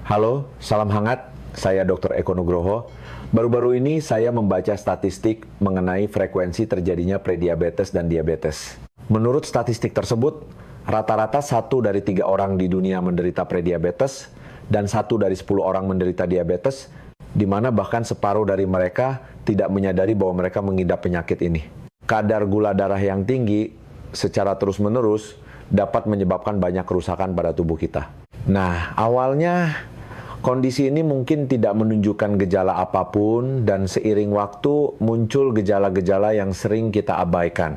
Halo, salam hangat. Saya Dr. Eko Nugroho. Baru-baru ini saya membaca statistik mengenai frekuensi terjadinya prediabetes dan diabetes. Menurut statistik tersebut, rata-rata 1 dari 3 orang di dunia menderita prediabetes dan 1 dari 10 orang menderita diabetes, di mana bahkan separuh dari mereka tidak menyadari bahwa mereka mengidap penyakit ini. Kadar gula darah yang tinggi secara terus-menerus dapat menyebabkan banyak kerusakan pada tubuh kita. Nah, awalnya kondisi ini mungkin tidak menunjukkan gejala apapun dan seiring waktu muncul gejala-gejala yang sering kita abaikan.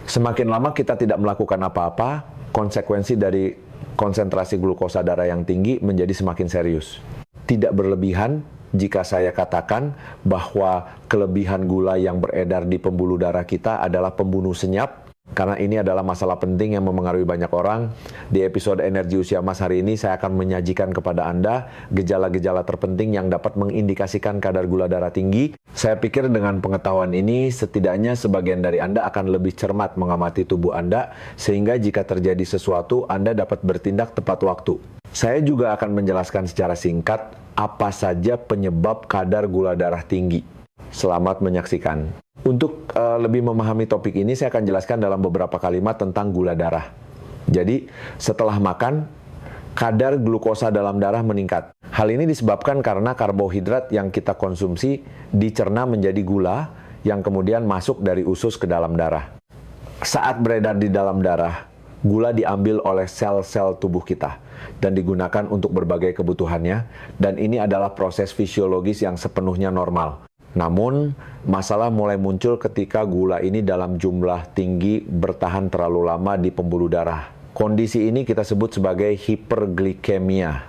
Semakin lama kita tidak melakukan apa-apa, konsekuensi dari konsentrasi glukosa darah yang tinggi menjadi semakin serius. Tidak berlebihan jika saya katakan bahwa kelebihan gula yang beredar di pembuluh darah kita adalah pembunuh senyap, karena ini adalah masalah penting yang memengaruhi banyak orang. Di episode Energi Usia Emas hari ini, saya akan menyajikan kepada Anda gejala-gejala terpenting yang dapat mengindikasikan kadar gula darah tinggi. Saya pikir dengan pengetahuan ini, setidaknya sebagian dari Anda akan lebih cermat mengamati tubuh Anda, sehingga jika terjadi sesuatu, Anda dapat bertindak tepat waktu. Saya juga akan menjelaskan secara singkat apa saja penyebab kadar gula darah tinggi. Selamat menyaksikan. Untuk lebih memahami topik ini, saya akan jelaskan dalam beberapa kalimat tentang gula darah. Jadi, setelah makan, kadar glukosa dalam darah meningkat. Hal ini disebabkan karena karbohidrat yang kita konsumsi dicerna menjadi gula yang kemudian masuk dari usus ke dalam darah. Saat beredar di dalam darah, gula diambil oleh sel-sel tubuh kita dan digunakan untuk berbagai kebutuhannya, dan ini adalah proses fisiologis yang sepenuhnya normal. Namun, masalah mulai muncul ketika gula ini dalam jumlah tinggi bertahan terlalu lama di pembuluh darah. Kondisi ini kita sebut sebagai hiperglikemia.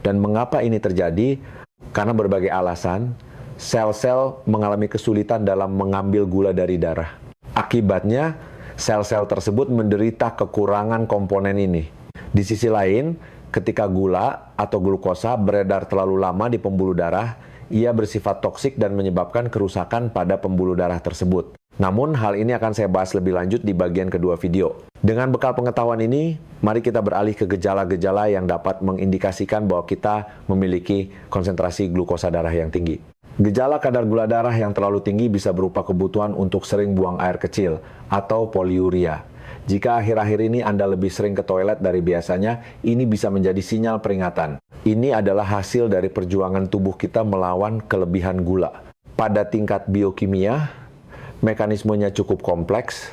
Dan mengapa ini terjadi? Karena berbagai alasan, sel-sel mengalami kesulitan dalam mengambil gula dari darah. Akibatnya, sel-sel tersebut menderita kekurangan komponen ini. Di sisi lain, ketika gula atau glukosa beredar terlalu lama di pembuluh darah, ia bersifat toksik dan menyebabkan kerusakan pada pembuluh darah tersebut. Namun, hal ini akan saya bahas lebih lanjut di bagian kedua video. Dengan bekal pengetahuan ini, mari kita beralih ke gejala-gejala yang dapat mengindikasikan bahwa kita memiliki konsentrasi glukosa darah yang tinggi. Gejala kadar gula darah yang terlalu tinggi bisa berupa kebutuhan untuk sering buang air kecil atau poliuria. Jika akhir-akhir ini Anda lebih sering ke toilet dari biasanya, ini bisa menjadi sinyal peringatan. Ini adalah hasil dari perjuangan tubuh kita melawan kelebihan gula. Pada tingkat biokimia, mekanismenya cukup kompleks,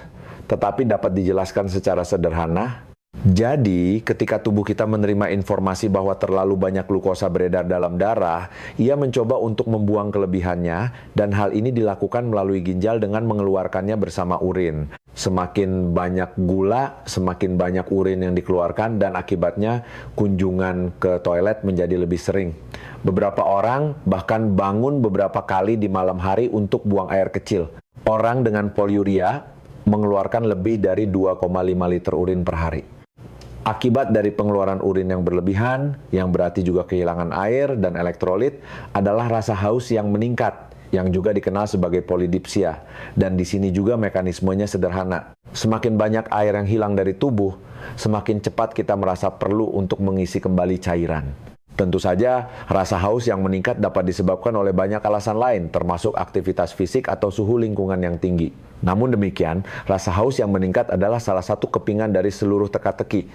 tetapi dapat dijelaskan secara sederhana. Jadi, ketika tubuh kita menerima informasi bahwa terlalu banyak glukosa beredar dalam darah, ia mencoba untuk membuang kelebihannya, dan hal ini dilakukan melalui ginjal dengan mengeluarkannya bersama urin. Semakin banyak gula, semakin banyak urin yang dikeluarkan, dan akibatnya kunjungan ke toilet menjadi lebih sering. Beberapa orang bahkan bangun beberapa kali di malam hari untuk buang air kecil. Orang dengan poliuria mengeluarkan lebih dari 2,5 liter urin per hari. Akibat dari pengeluaran urin yang berlebihan, yang berarti juga kehilangan air dan elektrolit, adalah rasa haus yang meningkat, yang juga dikenal sebagai polidipsia. Dan di sini juga mekanismenya sederhana. Semakin banyak air yang hilang dari tubuh, semakin cepat kita merasa perlu untuk mengisi kembali cairan. Tentu saja, rasa haus yang meningkat dapat disebabkan oleh banyak alasan lain, termasuk aktivitas fisik atau suhu lingkungan yang tinggi. Namun demikian, rasa haus yang meningkat adalah salah satu kepingan dari seluruh teka-teki.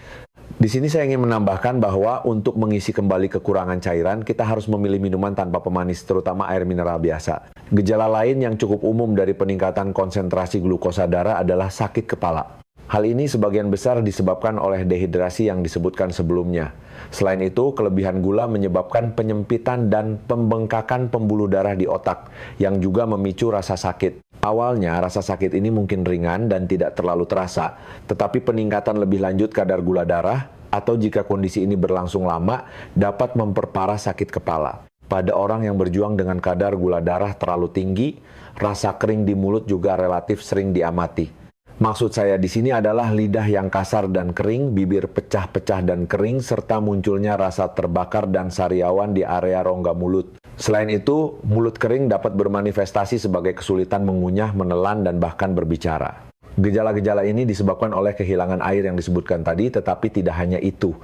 Di sini saya ingin menambahkan bahwa untuk mengisi kembali kekurangan cairan, kita harus memilih minuman tanpa pemanis, terutama air mineral biasa. Gejala lain yang cukup umum dari peningkatan konsentrasi glukosa darah adalah sakit kepala. Hal ini sebagian besar disebabkan oleh dehidrasi yang disebutkan sebelumnya. Selain itu, kelebihan gula menyebabkan penyempitan dan pembengkakan pembuluh darah di otak, yang juga memicu rasa sakit. Awalnya, rasa sakit ini mungkin ringan dan tidak terlalu terasa, tetapi peningkatan lebih lanjut kadar gula darah, atau jika kondisi ini berlangsung lama, dapat memperparah sakit kepala. Pada orang yang berjuang dengan kadar gula darah terlalu tinggi, rasa kering di mulut juga relatif sering diamati. Maksud saya di sini adalah lidah yang kasar dan kering, bibir pecah-pecah dan kering, serta munculnya rasa terbakar dan sariawan di area rongga mulut. Selain itu, mulut kering dapat bermanifestasi sebagai kesulitan mengunyah, menelan, dan bahkan berbicara. Gejala-gejala ini disebabkan oleh kehilangan air yang disebutkan tadi, tetapi tidak hanya itu.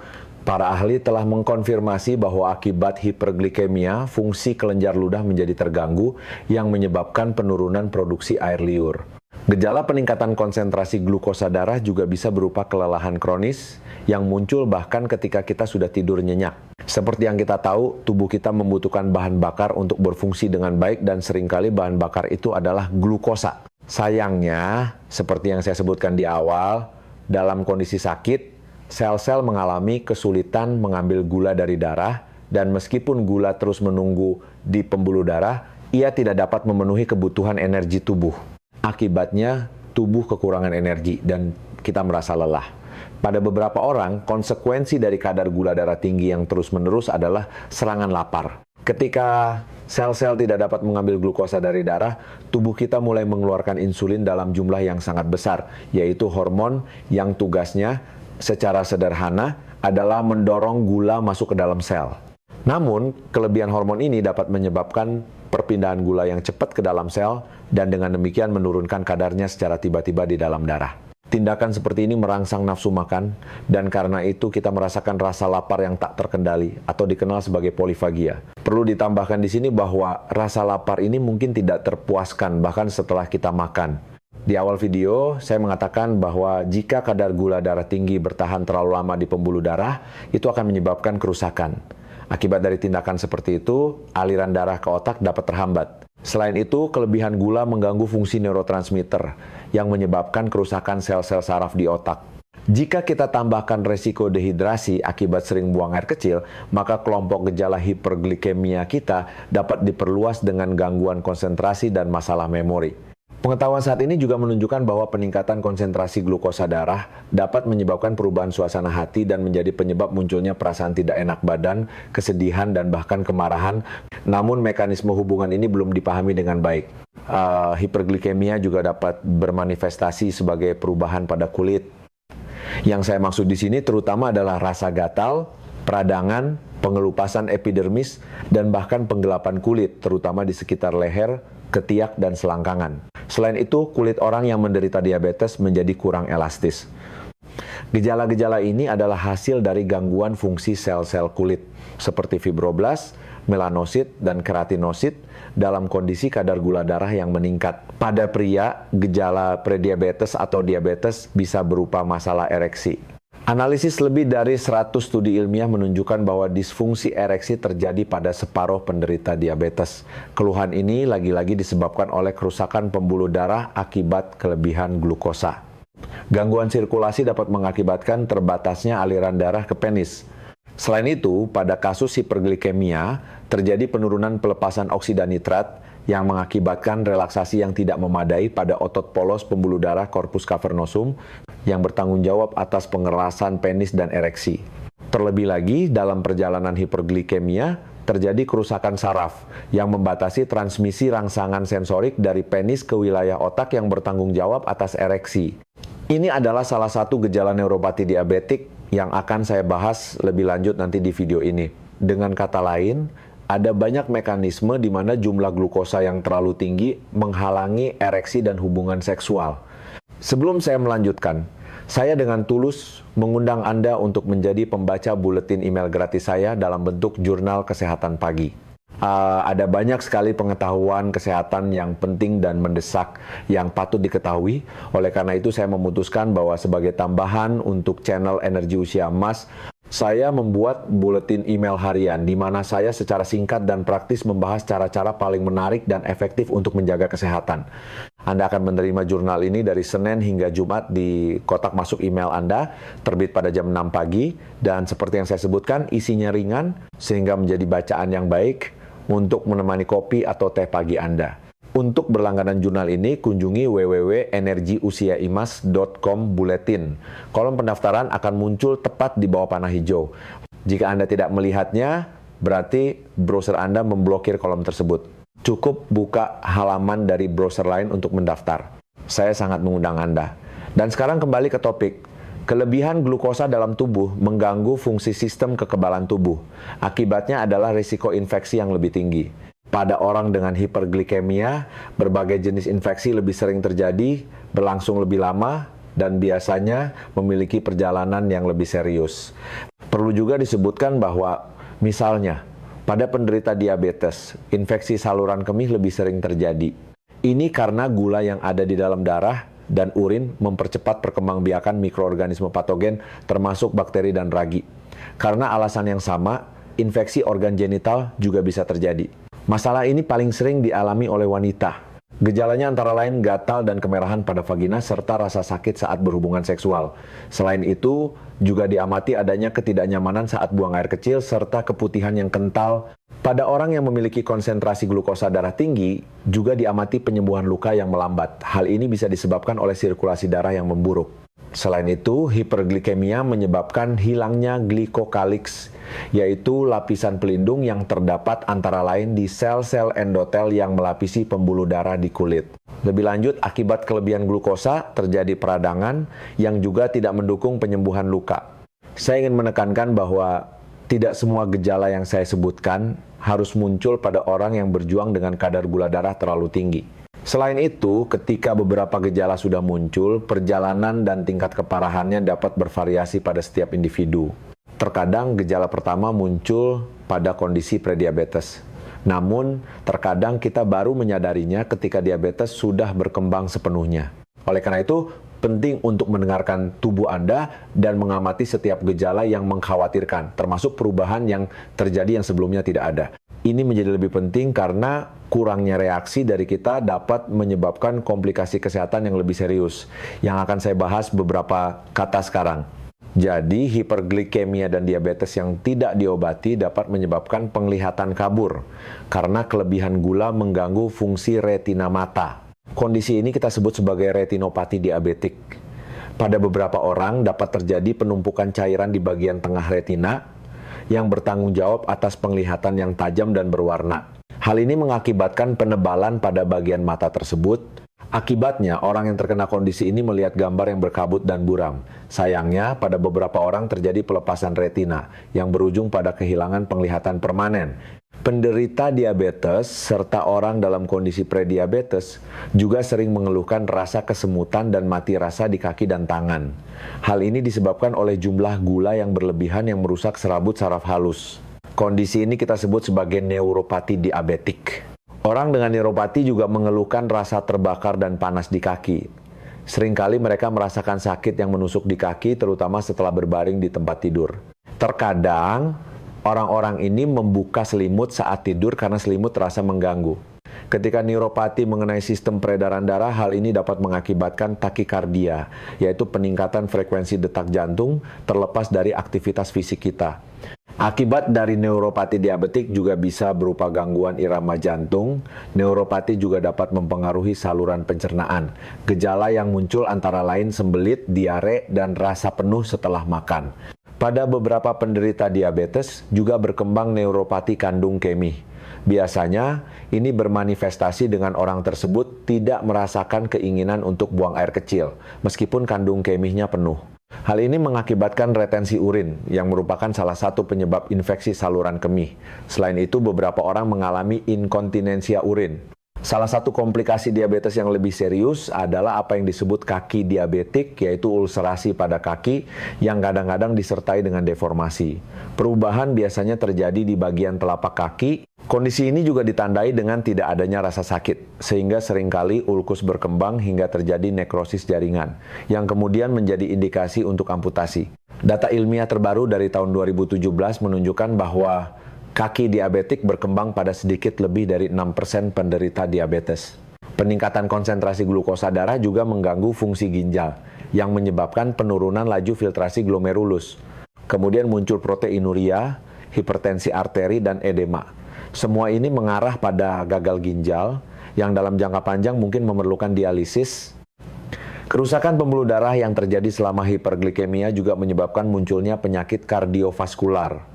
Para ahli telah mengkonfirmasi bahwa akibat hiperglikemia, fungsi kelenjar ludah menjadi terganggu yang menyebabkan penurunan produksi air liur. Gejala peningkatan konsentrasi glukosa darah juga bisa berupa kelelahan kronis yang muncul bahkan ketika kita sudah tidur nyenyak. Seperti yang kita tahu, tubuh kita membutuhkan bahan bakar untuk berfungsi dengan baik dan seringkali bahan bakar itu adalah glukosa. Sayangnya, seperti yang saya sebutkan di awal, dalam kondisi sakit, sel-sel mengalami kesulitan mengambil gula dari darah, dan meskipun gula terus menunggu di pembuluh darah, ia tidak dapat memenuhi kebutuhan energi tubuh. Akibatnya, tubuh kekurangan energi dan kita merasa lelah. Pada beberapa orang, konsekuensi dari kadar gula darah tinggi yang terus-menerus adalah serangan lapar. Ketika sel-sel tidak dapat mengambil glukosa dari darah, tubuh kita mulai mengeluarkan insulin dalam jumlah yang sangat besar, yaitu hormon yang tugasnya secara sederhana adalah mendorong gula masuk ke dalam sel. Namun, kelebihan hormon ini dapat menyebabkan perpindahan gula yang cepat ke dalam sel dan dengan demikian menurunkan kadarnya secara tiba-tiba di dalam darah. Tindakan seperti ini merangsang nafsu makan dan karena itu kita merasakan rasa lapar yang tak terkendali atau dikenal sebagai polifagia. Perlu ditambahkan di sini bahwa rasa lapar ini mungkin tidak terpuaskan bahkan setelah kita makan. Di awal video, saya mengatakan bahwa jika kadar gula darah tinggi bertahan terlalu lama di pembuluh darah, itu akan menyebabkan kerusakan. Akibat dari tindakan seperti itu, aliran darah ke otak dapat terhambat. Selain itu, kelebihan gula mengganggu fungsi neurotransmitter yang menyebabkan kerusakan sel-sel saraf di otak. Jika kita tambahkan resiko dehidrasi akibat sering buang air kecil, maka kelompok gejala hiperglikemia kita dapat diperluas dengan gangguan konsentrasi dan masalah memori. Pengetahuan saat ini juga menunjukkan bahwa peningkatan konsentrasi glukosa darah dapat menyebabkan perubahan suasana hati dan menjadi penyebab munculnya perasaan tidak enak badan, kesedihan, dan bahkan kemarahan. Namun mekanisme hubungan ini belum dipahami dengan baik. Hiperglikemia juga dapat bermanifestasi sebagai perubahan pada kulit. Yang saya maksud di sini terutama adalah rasa gatal, peradangan, pengelupasan epidermis, dan bahkan penggelapan kulit, terutama di sekitar leher, ketiak, dan selangkangan. Selain itu, kulit orang yang menderita diabetes menjadi kurang elastis. Gejala-gejala ini adalah hasil dari gangguan fungsi sel-sel kulit, seperti fibroblast, melanosit, dan keratinosit dalam kondisi kadar gula darah yang meningkat. Pada pria, gejala prediabetes atau diabetes bisa berupa masalah ereksi. Analisis lebih dari 100 studi ilmiah menunjukkan bahwa disfungsi ereksi terjadi pada separuh penderita diabetes. Keluhan ini lagi-lagi disebabkan oleh kerusakan pembuluh darah akibat kelebihan glukosa. Gangguan sirkulasi dapat mengakibatkan terbatasnya aliran darah ke penis. Selain itu, pada kasus hiperglikemia, terjadi penurunan pelepasan oksida nitrat yang mengakibatkan relaksasi yang tidak memadai pada otot polos pembuluh darah corpus cavernosum yang bertanggung jawab atas pengerasan penis dan ereksi. Terlebih lagi, dalam perjalanan hiperglikemia, terjadi kerusakan saraf yang membatasi transmisi rangsangan sensorik dari penis ke wilayah otak yang bertanggung jawab atas ereksi. Ini adalah salah satu gejala neuropati diabetik yang akan saya bahas lebih lanjut nanti di video ini. Dengan kata lain, ada banyak mekanisme di mana jumlah glukosa yang terlalu tinggi menghalangi ereksi dan hubungan seksual. Sebelum saya melanjutkan, saya dengan tulus mengundang Anda untuk menjadi pembaca buletin email gratis saya dalam bentuk jurnal kesehatan pagi. Ada banyak sekali pengetahuan kesehatan yang penting dan mendesak yang patut diketahui. Oleh karena itu saya memutuskan bahwa sebagai tambahan untuk channel Energi Usia Emas, saya membuat buletin email harian di mana saya secara singkat dan praktis membahas cara-cara paling menarik dan efektif untuk menjaga kesehatan. Anda akan menerima jurnal ini dari Senin hingga Jumat di kotak masuk email Anda, terbit pada jam 6 pagi, dan seperti yang saya sebutkan, isinya ringan sehingga menjadi bacaan yang baik untuk menemani kopi atau teh pagi Anda. Untuk berlangganan jurnal ini, kunjungi www.energiusiaimas.com buletin. Kolom pendaftaran akan muncul tepat di bawah panah hijau. Jika Anda tidak melihatnya, berarti browser Anda memblokir kolom tersebut. Cukup buka halaman dari browser lain untuk mendaftar. Saya sangat mengundang Anda. Dan sekarang kembali ke topik. Kelebihan glukosa dalam tubuh mengganggu fungsi sistem kekebalan tubuh. Akibatnya adalah risiko infeksi yang lebih tinggi. Pada orang dengan hiperglikemia, berbagai jenis infeksi lebih sering terjadi, berlangsung lebih lama, dan biasanya memiliki perjalanan yang lebih serius. Perlu juga disebutkan bahwa misalnya pada penderita diabetes, infeksi saluran kemih lebih sering terjadi. Ini karena gula yang ada di dalam darah dan urin mempercepat perkembangbiakan mikroorganisme patogen termasuk bakteri dan ragi. Karena alasan yang sama, infeksi organ genital juga bisa terjadi. Masalah ini paling sering dialami oleh wanita. Gejalanya antara lain gatal dan kemerahan pada vagina serta rasa sakit saat berhubungan seksual. Selain itu, juga diamati adanya ketidaknyamanan saat buang air kecil serta keputihan yang kental. Pada orang yang memiliki konsentrasi glukosa darah tinggi, juga diamati penyembuhan luka yang melambat. Hal ini bisa disebabkan oleh sirkulasi darah yang memburuk. Selain itu, hiperglikemia menyebabkan hilangnya glikokalix, yaitu lapisan pelindung yang terdapat antara lain di sel-sel endotel yang melapisi pembuluh darah di kulit. Lebih lanjut, akibat kelebihan glukosa, terjadi peradangan yang juga tidak mendukung penyembuhan luka. Saya ingin menekankan bahwa tidak semua gejala yang saya sebutkan harus muncul pada orang yang berjuang dengan kadar gula darah terlalu tinggi. Selain itu, ketika beberapa gejala sudah muncul, perjalanan dan tingkat keparahannya dapat bervariasi pada setiap individu. Terkadang gejala pertama muncul pada kondisi prediabetes. Namun, terkadang kita baru menyadarinya ketika diabetes sudah berkembang sepenuhnya. Oleh karena itu, penting untuk mendengarkan tubuh Anda dan mengamati setiap gejala yang mengkhawatirkan, termasuk perubahan yang terjadi yang sebelumnya tidak ada. Ini menjadi lebih penting karena kurangnya reaksi dari kita dapat menyebabkan komplikasi kesehatan yang lebih serius, yang akan saya bahas beberapa kata sekarang. Jadi, hiperglikemia dan diabetes yang tidak diobati dapat menyebabkan penglihatan kabur, karena kelebihan gula mengganggu fungsi retina mata. Kondisi ini kita sebut sebagai retinopati diabetik. Pada beberapa orang dapat terjadi penumpukan cairan di bagian tengah retina, yang bertanggung jawab atas penglihatan yang tajam dan berwarna. Hal ini mengakibatkan penebalan pada bagian mata tersebut. Akibatnya, orang yang terkena kondisi ini melihat gambar yang berkabut dan buram. Sayangnya, pada beberapa orang terjadi pelepasan retina, yang berujung pada kehilangan penglihatan permanen. Penderita diabetes serta orang dalam kondisi prediabetes juga sering mengeluhkan rasa kesemutan dan mati rasa di kaki dan tangan. Hal ini disebabkan oleh jumlah gula yang berlebihan yang merusak serabut saraf halus. Kondisi ini kita sebut sebagai neuropati diabetik. Orang dengan neuropati juga mengeluhkan rasa terbakar dan panas di kaki. Seringkali mereka merasakan sakit yang menusuk di kaki, terutama setelah berbaring di tempat tidur. Terkadang, orang-orang ini membuka selimut saat tidur karena selimut terasa mengganggu. Ketika neuropati mengenai sistem peredaran darah, hal ini dapat mengakibatkan takikardia, yaitu peningkatan frekuensi detak jantung terlepas dari aktivitas fisik kita. Akibat dari neuropati diabetik juga bisa berupa gangguan irama jantung. Neuropati juga dapat mempengaruhi saluran pencernaan. Gejala yang muncul antara lain sembelit, diare, dan rasa penuh setelah makan. Pada beberapa penderita diabetes juga berkembang neuropati kandung kemih. Biasanya, ini bermanifestasi dengan orang tersebut tidak merasakan keinginan untuk buang air kecil, meskipun kandung kemihnya penuh. Hal ini mengakibatkan retensi urin, yang merupakan salah satu penyebab infeksi saluran kemih. Selain itu, beberapa orang mengalami inkontinensia urin. Salah satu komplikasi diabetes yang lebih serius adalah apa yang disebut kaki diabetik, yaitu ulcerasi pada kaki yang kadang-kadang disertai dengan deformasi. Perubahan biasanya terjadi di bagian telapak kaki. Kondisi ini juga ditandai dengan tidak adanya rasa sakit, sehingga seringkali ulkus berkembang hingga terjadi nekrosis jaringan, yang kemudian menjadi indikasi untuk amputasi. Data ilmiah terbaru dari tahun 2017 menunjukkan bahwa kaki diabetik berkembang pada sedikit lebih dari 6% penderita diabetes. Peningkatan konsentrasi glukosa darah juga mengganggu fungsi ginjal, yang menyebabkan penurunan laju filtrasi glomerulus. Kemudian muncul proteinuria, hipertensi arteri, dan edema. Semua ini mengarah pada gagal ginjal, yang dalam jangka panjang mungkin memerlukan dialisis. Kerusakan pembuluh darah yang terjadi selama hiperglikemia juga menyebabkan munculnya penyakit kardiovaskular.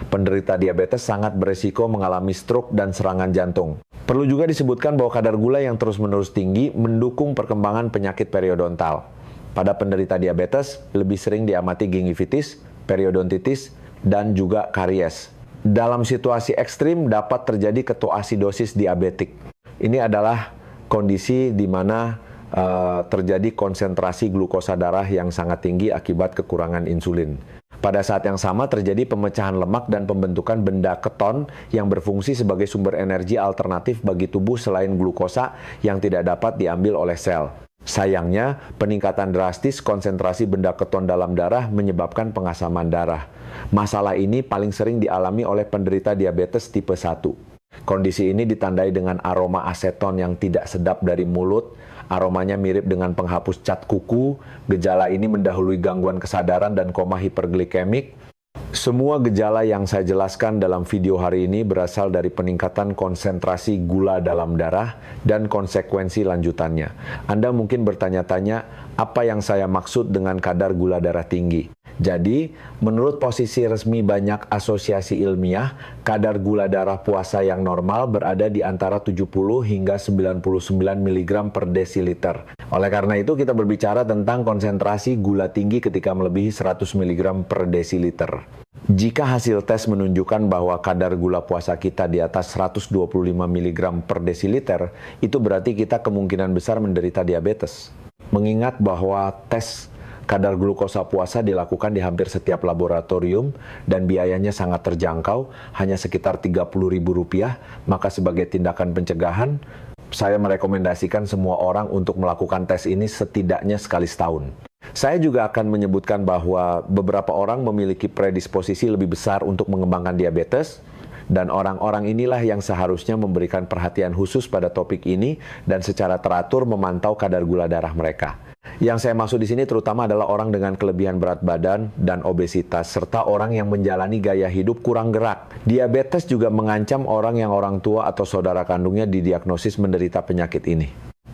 Penderita diabetes sangat beresiko mengalami stroke dan serangan jantung. Perlu juga disebutkan bahwa kadar gula yang terus-menerus tinggi mendukung perkembangan penyakit periodontal. Pada penderita diabetes, lebih sering diamati gingivitis, periodontitis, dan juga karies. Dalam situasi ekstrim dapat terjadi ketoasidosis diabetik. Ini adalah kondisi di mana terjadi konsentrasi glukosa darah yang sangat tinggi akibat kekurangan insulin. Pada saat yang sama terjadi pemecahan lemak dan pembentukan benda keton yang berfungsi sebagai sumber energi alternatif bagi tubuh selain glukosa yang tidak dapat diambil oleh sel. Sayangnya, peningkatan drastis konsentrasi benda keton dalam darah menyebabkan pengasaman darah. Masalah ini paling sering dialami oleh penderita diabetes tipe 1. Kondisi ini ditandai dengan aroma aseton yang tidak sedap dari mulut. Aromanya mirip dengan penghapus cat kuku. Gejala ini mendahului gangguan kesadaran dan koma hiperglikemik. Semua gejala yang saya jelaskan dalam video hari ini berasal dari peningkatan konsentrasi gula dalam darah dan konsekuensi lanjutannya. Anda mungkin bertanya-tanya, apa yang saya maksud dengan kadar gula darah tinggi? Jadi, menurut posisi resmi banyak asosiasi ilmiah, kadar gula darah puasa yang normal berada di antara 70 hingga 99 mg per desiliter. Oleh karena itu, kita berbicara tentang konsentrasi gula tinggi ketika melebihi 100 mg per desiliter. Jika hasil tes menunjukkan bahwa kadar gula puasa kita di atas 125 mg per desiliter, itu berarti kita kemungkinan besar menderita diabetes. Mengingat bahwa tes kadar glukosa puasa dilakukan di hampir setiap laboratorium dan biayanya sangat terjangkau, hanya sekitar Rp30.000, maka sebagai tindakan pencegahan, saya merekomendasikan semua orang untuk melakukan tes ini setidaknya sekali setahun. Saya juga akan menyebutkan bahwa beberapa orang memiliki predisposisi lebih besar untuk mengembangkan diabetes, dan orang-orang inilah yang seharusnya memberikan perhatian khusus pada topik ini dan secara teratur memantau kadar gula darah mereka. Yang saya maksud di sini terutama adalah orang dengan kelebihan berat badan dan obesitas, serta orang yang menjalani gaya hidup kurang gerak. Diabetes juga mengancam orang yang orang tua atau saudara kandungnya didiagnosis menderita penyakit ini.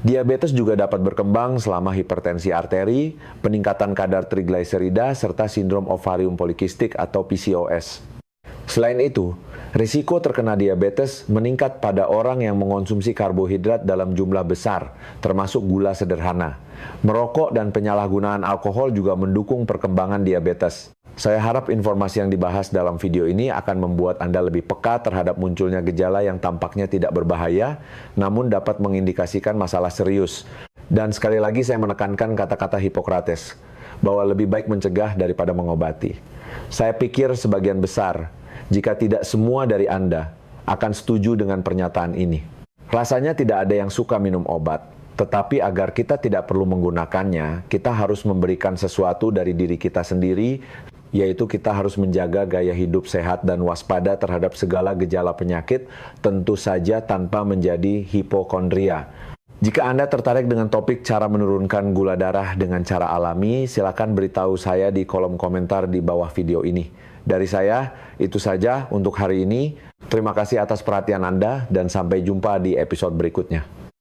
Diabetes juga dapat berkembang selama hipertensi arteri, peningkatan kadar trigliserida, serta sindrom ovarium polikistik atau PCOS. Selain itu, risiko terkena diabetes meningkat pada orang yang mengonsumsi karbohidrat dalam jumlah besar, termasuk gula sederhana. Merokok dan penyalahgunaan alkohol juga mendukung perkembangan diabetes. Saya harap informasi yang dibahas dalam video ini akan membuat Anda lebih peka terhadap munculnya gejala yang tampaknya tidak berbahaya, namun dapat mengindikasikan masalah serius. Dan sekali lagi saya menekankan kata-kata Hippocrates, bahwa lebih baik mencegah daripada mengobati. Saya pikir sebagian besar, jika tidak semua dari Anda, akan setuju dengan pernyataan ini. Rasanya tidak ada yang suka minum obat, tetapi agar kita tidak perlu menggunakannya, kita harus memberikan sesuatu dari diri kita sendiri, yaitu kita harus menjaga gaya hidup sehat dan waspada terhadap segala gejala penyakit, tentu saja tanpa menjadi hipokondria. Jika Anda tertarik dengan topik cara menurunkan gula darah dengan cara alami, silakan beritahu saya di kolom komentar di bawah video ini. Dari saya, itu saja untuk hari ini. Terima kasih atas perhatian Anda dan sampai jumpa di episode berikutnya.